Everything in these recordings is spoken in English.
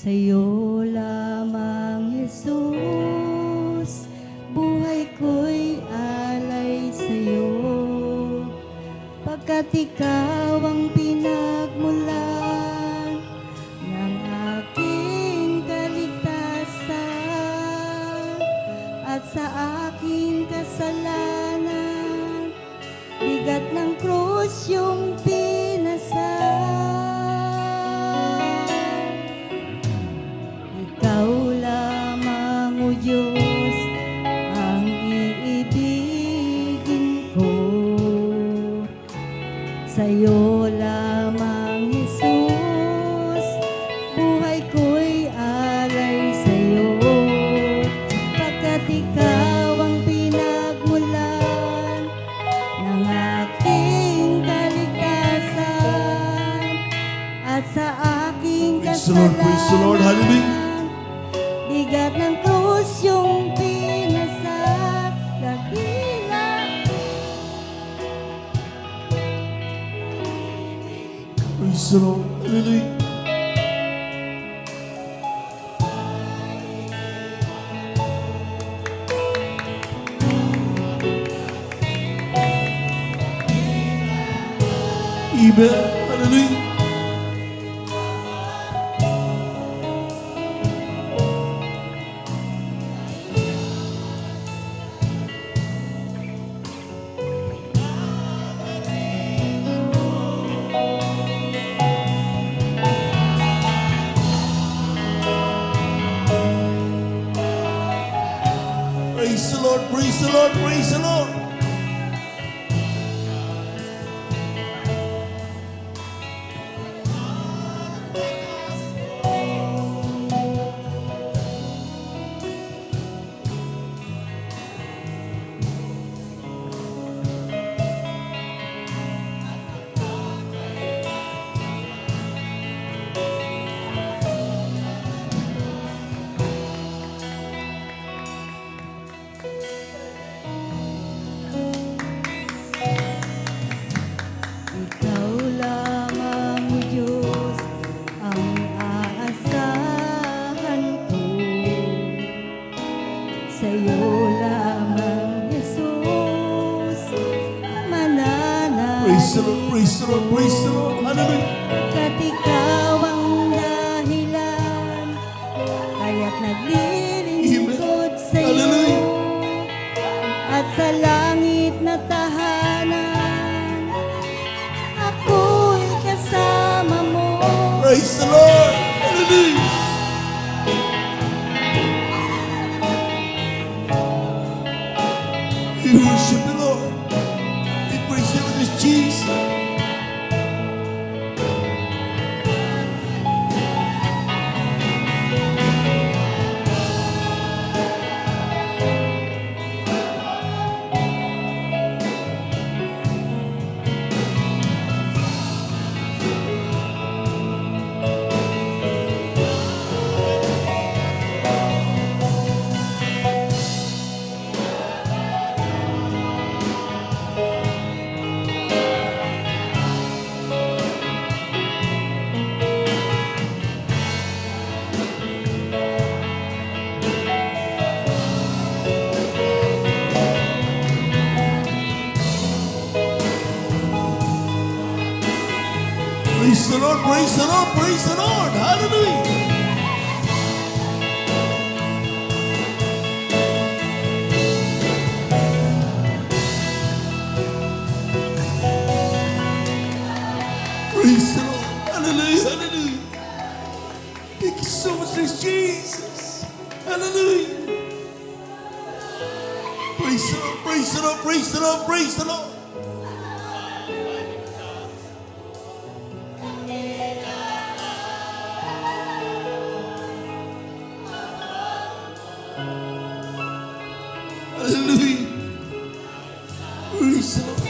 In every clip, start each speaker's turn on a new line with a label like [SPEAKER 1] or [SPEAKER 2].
[SPEAKER 1] Sa'yo lamang, Jesus, buhay ko'y alay sa'yo. Pagkat ikaw ang pinagmulan ng aking kaligtasan, at sa aking kasalanan, bigat ng krus yung pinasan. Ikaw lamang, O Diyos, ang iibigin ko. Sa'yo lamang, Jesus, buhay ko'y alay sa'yo. Pagkat ikaw ang pinagmulan ng aking kaligtasan, at sa aking
[SPEAKER 2] Praise the Lord, praise the Lord, hallelujah.
[SPEAKER 1] bigat ng krus yung pinasag, dakila.
[SPEAKER 2] Praise the Lord, hallelujah. Amen, hallelujah. Praise the Lord, praise the Lord, praise the Lord.
[SPEAKER 1] Ikaw lamang, O Diyos, ang aasahan ko. Sa'yo lamang, Jesus, mananatili.
[SPEAKER 2] Praise the Lord, praise the Lord, praise the Lord, hallelujah.
[SPEAKER 1] Pagkat ikaw ang dahilan, kaya't naglilingkod sa'yo.
[SPEAKER 2] Hallelujah.
[SPEAKER 1] At sa langit na tahanan, ako'y kasama mo.
[SPEAKER 2] Praise the Lord, hallelujah. We worship the Lord. We praise Him with His Jesus. Praise the Lord, praise the Lord, praise the Lord, hallelujah. Praise the Lord, hallelujah, hallelujah. Thank you so much, Jesus, hallelujah. Praise the Lord, praise the Lord, praise the Lord, praise the Lord. Hallelujah. Praise the Lord.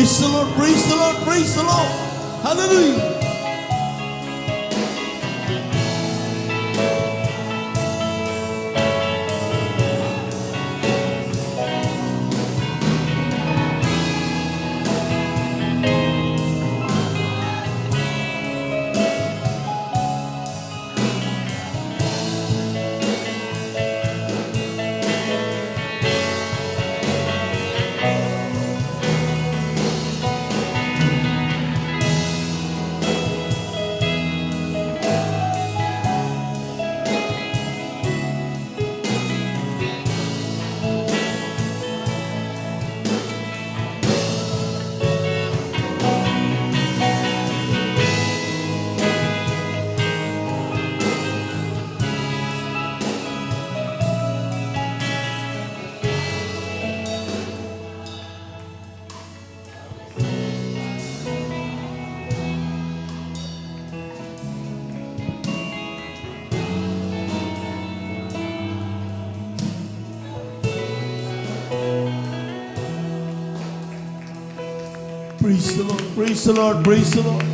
[SPEAKER 2] Praise the Lord, praise the Lord, praise the Lord. Hallelujah. Praise the Lord, praise the Lord, praise the Lord.